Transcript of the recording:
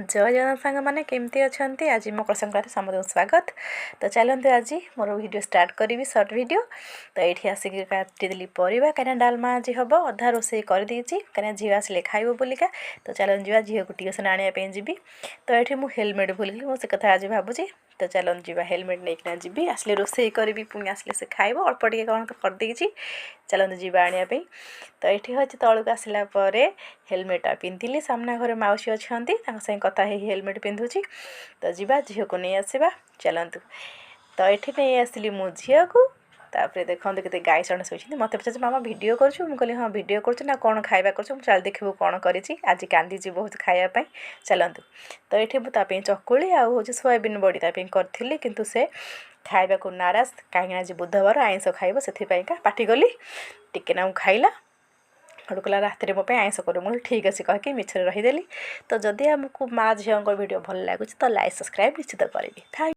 जय जगन्नाथ सांग मैंने केमती अच्छा आज मकर संक्रांति समस्त स्वागत। तो चलते आज मोर वीडियो स्टार्ट करी सर्ट वीडियो। तो ये आसिक काटिदेली परिवा कहीं डालमा आज हम अधा रोसे कर कहीं झील आसिले खाइब बोलिका। तो चलन जा झील को ट्यूशन आने जी। तो ये मुझे हेलमेट भूल मुझे कथा आज भावुँ। तो चलन जा हेलमेट नहीं जी आसिले रोसे करी पुणी आसिले से खाइब अल्प टे कौन तो करदे चलते जीवा आने। तो ये हूँ तौक आसला हेलमेटा पिंधिली सामना घर मौसी अच्छा सागे कथा हेलमेट पिंधुची। तो जीवा झील को नहीं आसवा चलतु। तो ये नहीं आसली मो झील को तापर देखो के गाई षण शोची मत पचार मामा भिडियो करूँ मुझे हाँ भिडियो करूँ कौन खाଇବା कर चल देखू कौन करी आज कांदी बहुत खायापी चलतु। तो ये मुझे चकुली आउ सोयाबीन बड़ी करी किंतु से खाଇବା को नाराज कहीं आज बुधवार आइंस खाइब से पार्टी कली टिके ना खाइला हड़ू कहला रात में मो आइंस कर मुझे ठीक अच्छे कहीकि मिछरे रहीदेली। तो जदि आमको माँ झील वीडियो भल लगुच तो लाइक सब्सक्राइब निश्चित करी।